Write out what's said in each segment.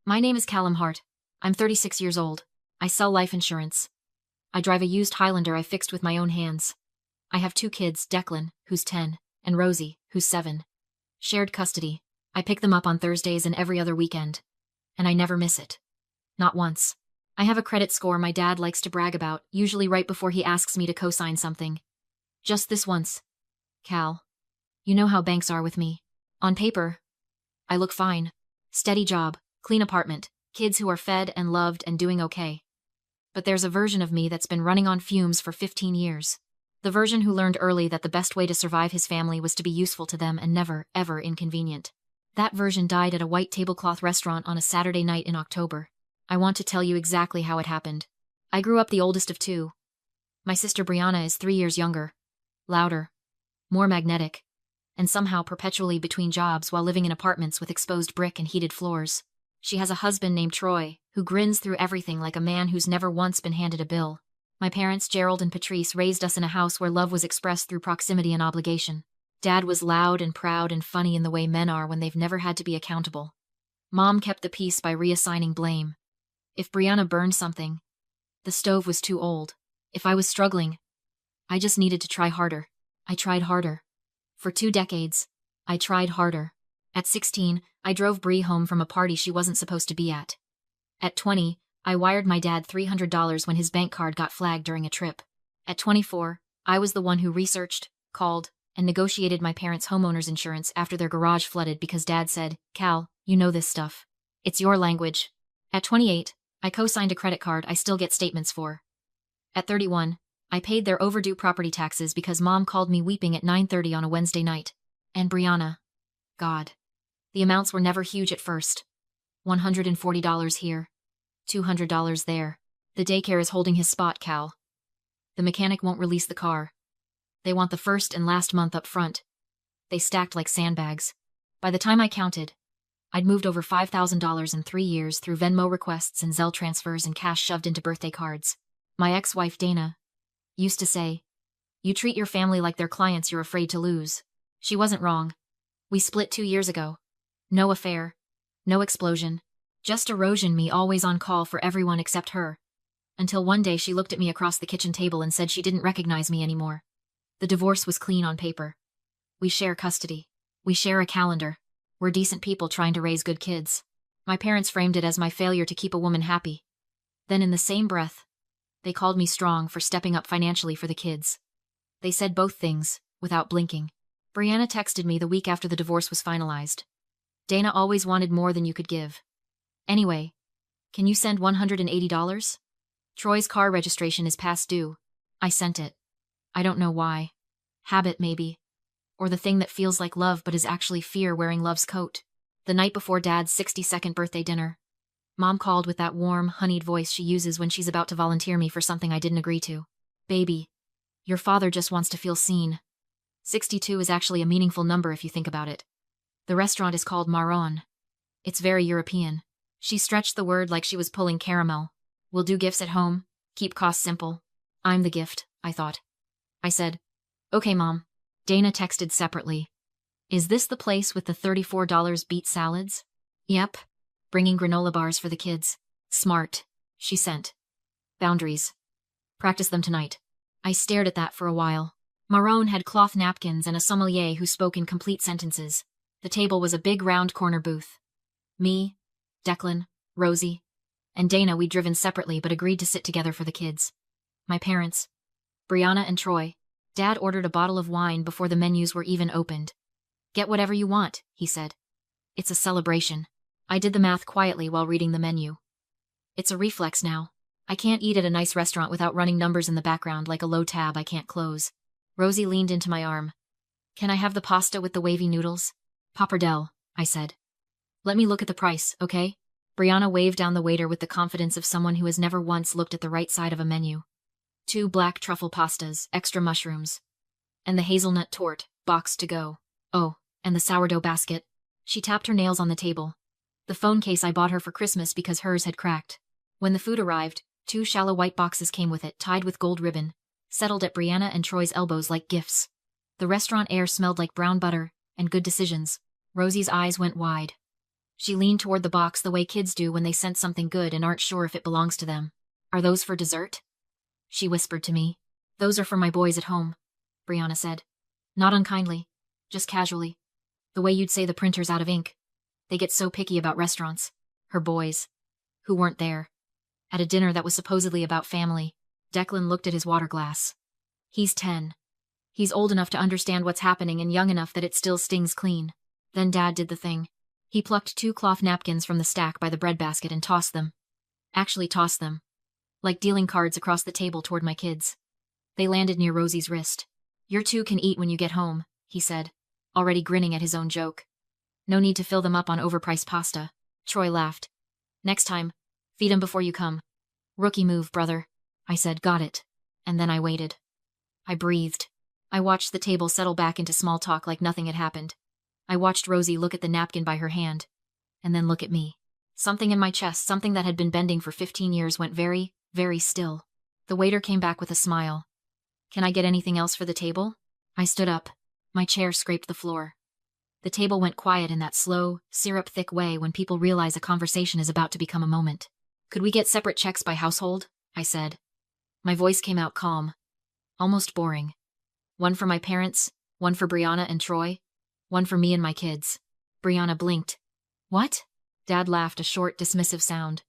My name is Callum Hart. I'm 36 years old. I sell life insurance. I drive a used Highlander I fixed with my own hands. I have two kids, Declan, who's 10, and Rosie, who's 7. Shared custody. I pick them up on Thursdays and every other weekend. And I never miss it. Not once. I have a credit score my dad likes to brag about, usually right before he asks me to co-sign something. Just this once. Cal. You know how banks are with me. On paper, I look fine. Steady job, clean apartment, kids who are fed and loved and doing okay. But there's a version of me that's been running on fumes for 15 years. The version who learned early that the best way to survive his family was to be useful to them and never, ever inconvenient. That version died at a white tablecloth restaurant on a Saturday night in October. I want to tell you exactly how it happened. I grew up the oldest of two. My sister Brianna is 3 years younger. Louder. More magnetic. And somehow perpetually between jobs while living in apartments with exposed brick and heated floors. She has a husband named Troy, who grins through everything like a man who's never once been handed a bill. My parents, Gerald and Patrice, raised us in a house where love was expressed through proximity and obligation. Dad was loud and proud and funny in the way men are when they've never had to be accountable. Mom kept the peace by reassigning blame. If Brianna burned something, the stove was too old. If I was struggling, I just needed to try harder. I tried harder. For 2 decades, I tried harder. At 16, I drove Brie home from a party she wasn't supposed to be at. At 20, I wired my dad $300 when his bank card got flagged during a trip. At 24, I was the one who researched, called, and negotiated my parents' homeowners insurance after their garage flooded because Dad said, "Cal, you know this stuff. It's your language." At 28, I co-signed a credit card I still get statements for. At 31, I paid their overdue property taxes because Mom called me weeping at 9:30 on a Wednesday night. And Brianna. God. The amounts were never huge at first. $140 here. $200 there. The daycare is holding his spot, Cal. The mechanic won't release the car. They want the first and last month up front. They stacked like sandbags. By the time I counted, I'd moved over $5,000 in 3 years through Venmo requests and Zelle transfers and cash shoved into birthday cards. My ex-wife, Dana, used to say, "You treat your family like they're clients you're afraid to lose." She wasn't wrong. We split 2 years ago. No affair. No explosion. Just erosion, me always on call for everyone except her. Until one day she looked at me across the kitchen table and said she didn't recognize me anymore. The divorce was clean on paper. We share custody. We share a calendar. We're decent people trying to raise good kids. My parents framed it as my failure to keep a woman happy. Then in the same breath, they called me strong for stepping up financially for the kids. They said both things, without blinking. Brianna texted me the week after the divorce was finalized. "Dana always wanted more than you could give. Anyway, can you send $180? Troy's car registration is past due." I sent it. I don't know why. Habit, maybe. Or the thing that feels like love but is actually fear wearing love's coat. The night before Dad's 62nd birthday dinner, Mom called with that warm, honeyed voice she uses when she's about to volunteer me for something I didn't agree to. "Baby, your father just wants to feel seen." 62 is actually a meaningful number if you think about it. The restaurant is called Marron. It's very European. She stretched the word like she was pulling caramel. "We'll do gifts at home. Keep costs simple." I'm the gift, I thought. I said, "Okay, Mom." Dana texted separately. "Is this the place with the $34 beet salads?" "Yep. Bringing granola bars for the kids." "Smart," she sent. "Boundaries. Practice them tonight." I stared at that for a while. Marron had cloth napkins and a sommelier who spoke in complete sentences. The table was a big round corner booth. Me, Declan, Rosie, and Dana we'd driven separately but agreed to sit together for the kids. My parents, Brianna and Troy. Dad ordered a bottle of wine before the menus were even opened. "Get whatever you want," he said. "It's a celebration." I did the math quietly while reading the menu. It's a reflex now. I can't eat at a nice restaurant without running numbers in the background like a low tab I can't close. Rosie leaned into my arm. "Can I have the pasta with the wavy noodles?" "Pappardelle," I said. "Let me look at the price, okay?" Brianna waved down the waiter with the confidence of someone who has never once looked at the right side of a menu. 2 black truffle pastas, extra mushrooms. And the hazelnut torte, boxed to go. Oh, and the sourdough basket. She tapped her nails on the table. The phone case I bought her for Christmas because hers had cracked. When the food arrived, 2 shallow white boxes came with it, tied with gold ribbon, settled at Brianna and Troy's elbows like gifts. The restaurant air smelled like brown butter and good decisions. Rosie's eyes went wide. She leaned toward the box the way kids do when they sense something good and aren't sure if it belongs to them. Are those for dessert? She whispered to me. Those are for my boys at home, Brianna said. Not unkindly, just casually. The way you'd say the printer's out of ink. They get so picky about restaurants. Her boys. Who weren't there. At a dinner that was supposedly about family, Declan looked at his water glass. He's 10. He's old enough to understand what's happening and young enough that it still stings clean. Then Dad did the thing. He plucked 2 cloth napkins from the stack by the breadbasket and tossed them. Actually tossed them. Like dealing cards across the table toward my kids. They landed near Rosie's wrist. "Your 2 can eat when you get home," he said, already grinning at his own joke. "No need to fill them up on overpriced pasta." Troy laughed. "Next time, feed 'em before you come." "Rookie move, brother," I said. "Got it." And then I waited. I breathed. I watched the table settle back into small talk like nothing had happened. I watched Rosie look at the napkin by her hand, and then look at me. Something in my chest, something that had been bending for 15 years, went very, very still. The waiter came back with a smile. "Can I get anything else for the table?" I stood up. My chair scraped the floor. The table went quiet in that slow, syrup-thick way when people realize a conversation is about to become a moment. "Could we get separate checks by household?" I said. My voice came out calm. Almost boring. One for my parents, one for Brianna and Troy, one for me and my kids. Brianna blinked. "What?" Dad laughed, a short, dismissive sound.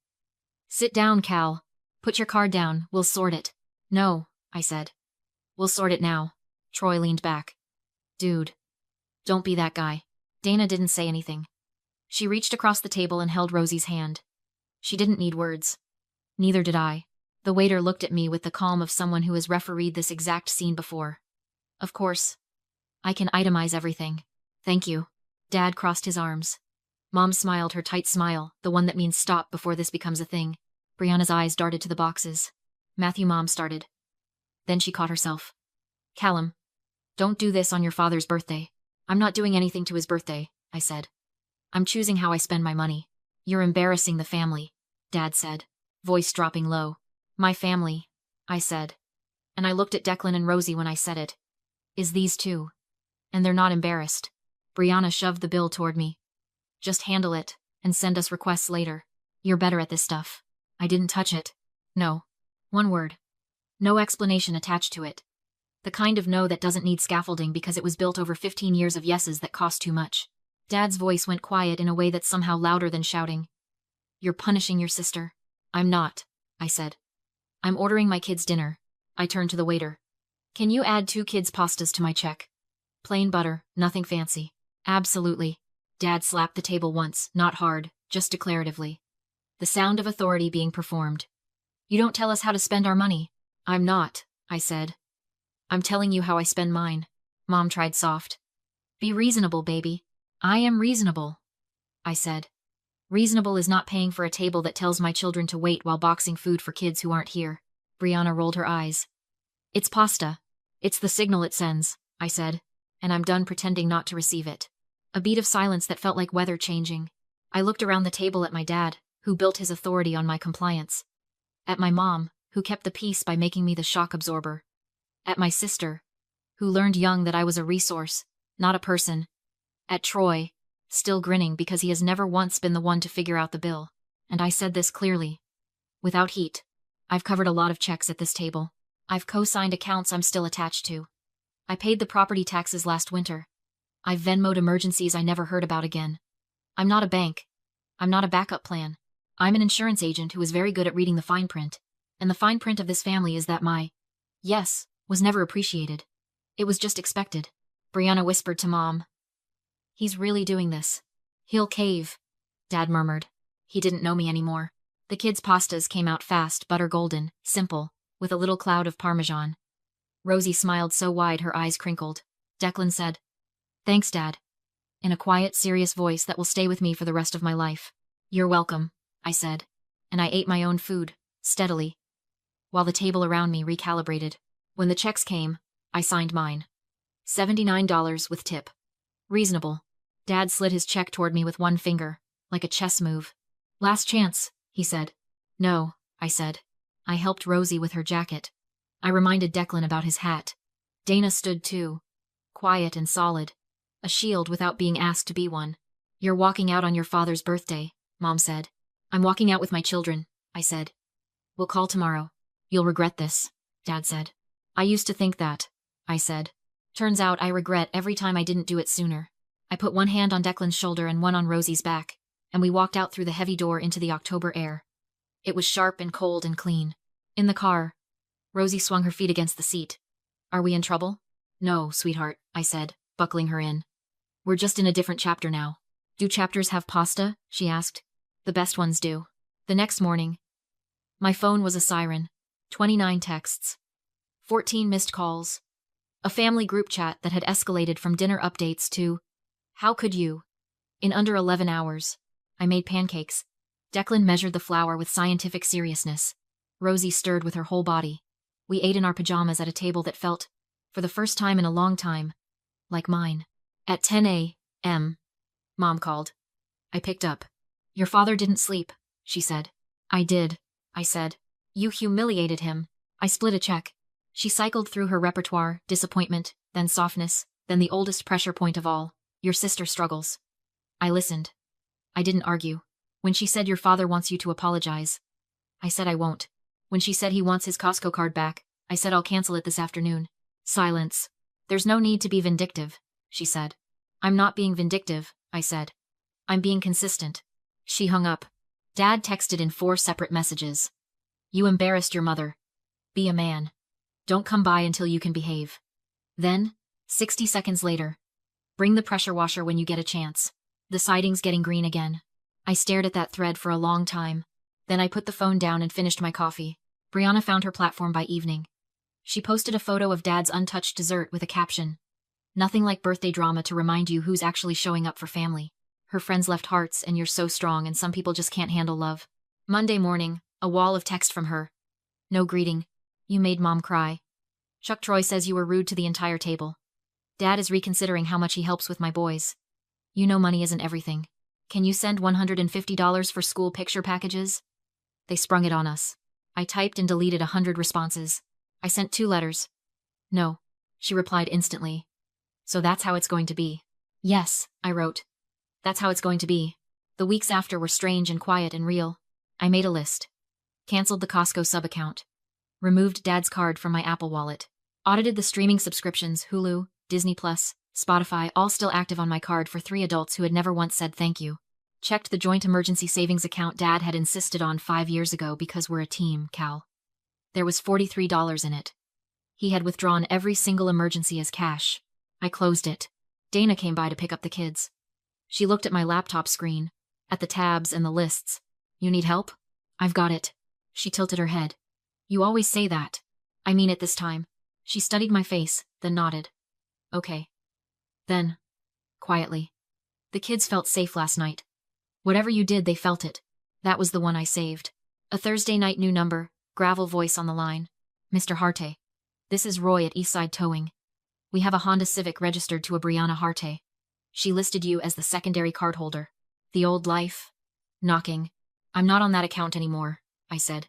"Sit down, Cal. Put your card down, we'll sort it." "No," I said. "We'll sort it now." Troy leaned back. "Dude. Don't be that guy." Dana didn't say anything. She reached across the table and held Rosie's hand. She didn't need words. Neither did I. The waiter looked at me with the calm of someone who has refereed this exact scene before. "Of course. I can itemize everything. Thank you." Dad crossed his arms. Mom smiled her tight smile, the one that means stop before this becomes a thing. Brianna's eyes darted to the boxes. "Matthew," Mom started. Then she caught herself. "Callum, don't do this on your father's birthday." "I'm not doing anything to his birthday," I said. "I'm choosing how I spend my money." "You're embarrassing the family," Dad said, voice dropping low. "My family," I said. And I looked at Declan and Rosie when I said it. "Is these 2. And they're not embarrassed." Brianna shoved the bill toward me. "Just handle it, and send us requests later. You're better at this stuff." I didn't touch it. No. One word. No explanation attached to it. The kind of no that doesn't need scaffolding because it was built over 15 years of yeses that cost too much. Dad's voice went quiet in a way that's somehow louder than shouting. "You're punishing your sister." "I'm not," I said. "I'm ordering my kids' dinner." I turned to the waiter. "Can you add 2 kids' pastas to my check? Plain butter, nothing fancy." "Absolutely." Dad slapped the table once, not hard, just declaratively. The sound of authority being performed. "You don't tell us how to spend our money." "I'm not," I said. "I'm telling you how I spend mine." Mom tried soft. "Be reasonable, baby." "I am reasonable," I said. "Reasonable is not paying for a table that tells my children to wait while boxing food for kids who aren't here." Brianna rolled her eyes. "It's pasta. It's the signal it sends," I said, and I'm done pretending not to receive it. A beat of silence that felt like weather changing. I looked around the table at my dad, who built his authority on my compliance. At my mom, who kept the peace by making me the shock absorber. At my sister, who learned young that I was a resource, not a person. At Troy, still grinning because he has never once been the one to figure out the bill. And I said this clearly. Without heat. I've covered a lot of checks at this table. I've co-signed accounts I'm still attached to. I paid the property taxes last winter. I've Venmoed emergencies I never heard about again. I'm not a bank. I'm not a backup plan. I'm an insurance agent who is very good at reading the fine print. And the fine print of this family is that my yes was never appreciated. It was just expected. Brianna whispered to Mom. "He's really doing this. He'll cave," Dad murmured. He didn't know me anymore. The kids' pastas came out fast, butter golden, simple, with a little cloud of Parmesan. Rosie smiled so wide her eyes crinkled. Declan said, "Thanks, Dad," in a quiet, serious voice that will stay with me for the rest of my life. "You're welcome," I said, and I ate my own food, steadily, while the table around me recalibrated. When the checks came, I signed mine. $79 with tip. Reasonable. Dad slid his check toward me with one finger, like a chess move. "Last chance," he said. "No," I said. I helped Rosie with her jacket. I reminded Declan about his hat. Dana stood too, quiet and solid, a shield without being asked to be one. You're walking out on your father's birthday, Mom said. I'm walking out with my children, I said. We'll call tomorrow. You'll regret this, Dad said. I used to think that, I said. Turns out I regret every time I didn't do it sooner. I put one hand on Declan's shoulder and one on Rosie's back, and we walked out through the heavy door into the October air. It was sharp and cold and clean. In the car, Rosie swung her feet against the seat. Are we in trouble? No, sweetheart, I said, buckling her in. We're just in a different chapter now. Do chapters have pasta? She asked. The best ones do. The next morning, my phone was a siren. 29 texts. 14 missed calls. A family group chat that had escalated from dinner updates to, how could you? In under 11 hours, I made pancakes. Declan measured the flour with scientific seriousness. Rosie stirred with her whole body. We ate in our pajamas at a table that felt, for the first time in a long time, like mine. At 10 a.m., Mom called. I picked up. Your father didn't sleep, she said. I did, I said. You humiliated him. I split a check. She cycled through her repertoire, disappointment, then softness, then the oldest pressure point of all, your sister struggles. I listened. I didn't argue. When she said your father wants you to apologize, I said I won't. When she said he wants his Costco card back, I said I'll cancel it this afternoon. Silence. There's no need to be vindictive, she said. I'm not being vindictive, I said. I'm being consistent. She hung up. Dad texted in 4 separate messages. You embarrassed your mother. Be a man. Don't come by until you can behave. Then, 60 seconds later, bring the pressure washer when you get a chance. The siding's getting green again. I stared at that thread for a long time. Then I put the phone down and finished my coffee. Brianna found her platform by evening. She posted a photo of Dad's untouched dessert with a caption. Nothing like birthday drama to remind you who's actually showing up for family. Her friends left hearts and you're so strong and some people just can't handle love. Monday morning, a wall of text from her. No greeting. You made Mom cry. Chuck Troy says you were rude to the entire table. Dad is reconsidering how much he helps with my boys. You know money isn't everything. Can you send $150 for school picture packages? They sprung it on us. I typed and deleted 100 responses. I sent 2 letters. No, she replied instantly. So that's how it's going to be. Yes, I wrote. That's how it's going to be. The weeks after were strange and quiet and real. I made a list. Canceled the Costco sub-account. Removed Dad's card from my Apple Wallet. Audited the streaming subscriptions, Hulu, Disney+, Spotify, all still active on my card for 3 adults who had never once said thank you. Checked the joint emergency savings account Dad had insisted on 5 years ago because we're a team, Cal. There was $43 in it. He had withdrawn every single emergency as cash. I closed it. Dana came by to pick up the kids. She looked at my laptop screen, at the tabs and the lists. You need help? I've got it. She tilted her head. You always say that. I mean it this time. She studied my face, then nodded. Okay. Then, quietly. The kids felt safe last night. Whatever you did, they felt it. That was the one I saved. A Thursday night new number, gravel voice on the line. Mr. Harte. This is Roy at Eastside Towing. We have a Honda Civic registered to a Brianna Harte. She listed you as the secondary cardholder. The old life. Knocking. I'm not on that account anymore, I said.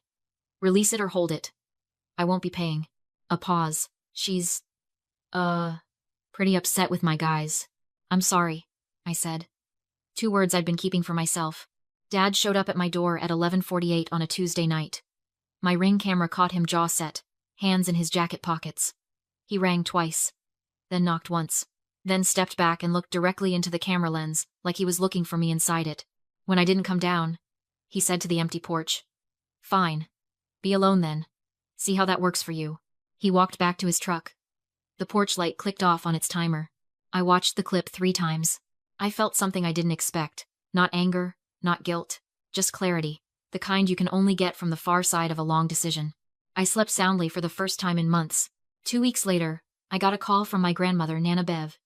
Release it or hold it. I won't be paying. A pause. She's, pretty upset with my guys. I'm sorry, I said. 2 words I'd been keeping for myself. Dad showed up at my door at 11:48 on a Tuesday night. My Ring camera caught him jaw set, hands in his jacket pockets. He rang twice, then knocked once, then stepped back and looked directly into the camera lens like he was looking for me inside it. When I didn't come down, he said to the empty porch. Fine. Be alone then. See how that works for you. He walked back to his truck. The porch light clicked off on its timer. I watched the clip 3 times. I felt something I didn't expect. Not anger, not guilt, just clarity. The kind you can only get from the far side of a long decision. I slept soundly for the first time in months. 2 weeks later, I got a call from my grandmother, Nana Bev.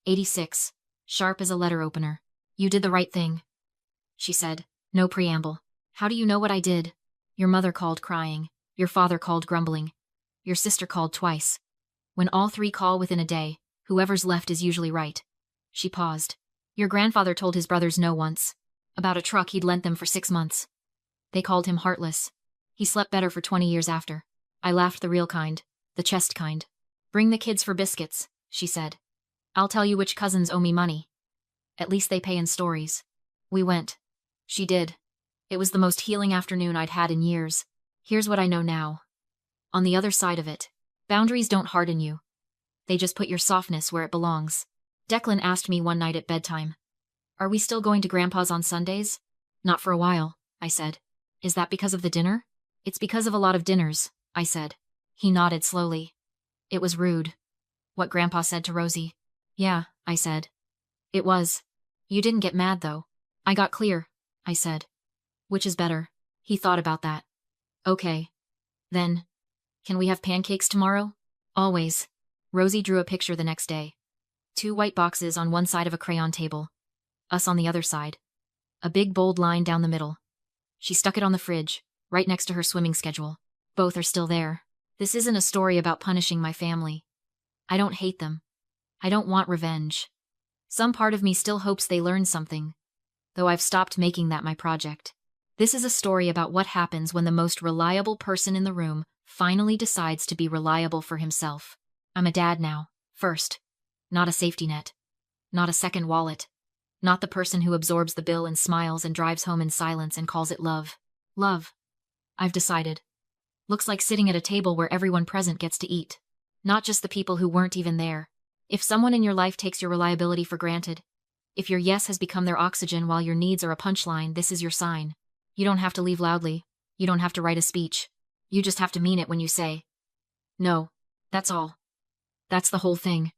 86. Sharp as a letter opener. You did the right thing, she said. No preamble. How do you know what I did? Your mother called crying. Your father called grumbling. Your sister called twice. When all 3 call within a day, whoever's left is usually right. She paused. Your grandfather told his brothers no once. About a truck he'd lent them for 6 months. They called him heartless. He slept better for 20 years after. I laughed the real kind, the chest kind. Bring the kids for biscuits, she said. I'll tell you which cousins owe me money. At least they pay in stories. We went. She did. It was the most healing afternoon I'd had in years. Here's what I know now. On the other side of it, boundaries don't harden you. They just put your softness where it belongs. Declan asked me one night at bedtime, "Are we still going to Grandpa's on Sundays?" "Not for a while," I said. "Is that because of the dinner?" "It's because of a lot of dinners," I said. He nodded slowly. "It was rude. What Grandpa said to Rosie." "Yeah," I said. "It was. You didn't get mad, though." "I got clear," I said. "Which is better?" He thought about that. "Okay. Then, can we have pancakes tomorrow?" "Always." Rosie drew a picture the next day. 2 white boxes on one side of a crayon table. Us on the other side. A big bold line down the middle. She stuck it on the fridge, right next to her swimming schedule. Both are still there. This isn't a story about punishing my family. I don't hate them. I don't want revenge. Some part of me still hopes they learn something, though I've stopped making that my project. This is a story about what happens when the most reliable person in the room finally decides to be reliable for himself. I'm a dad now, first. Not a safety net. Not a second wallet. Not the person who absorbs the bill and smiles and drives home in silence and calls it love. Love. I've decided. Looks like sitting at a table where everyone present gets to eat. Not just the people who weren't even there. If someone in your life takes your reliability for granted, if your yes has become their oxygen while your needs are a punchline, this is your sign. You don't have to leave loudly. You don't have to write a speech. You just have to mean it when you say, "No." That's all. That's the whole thing.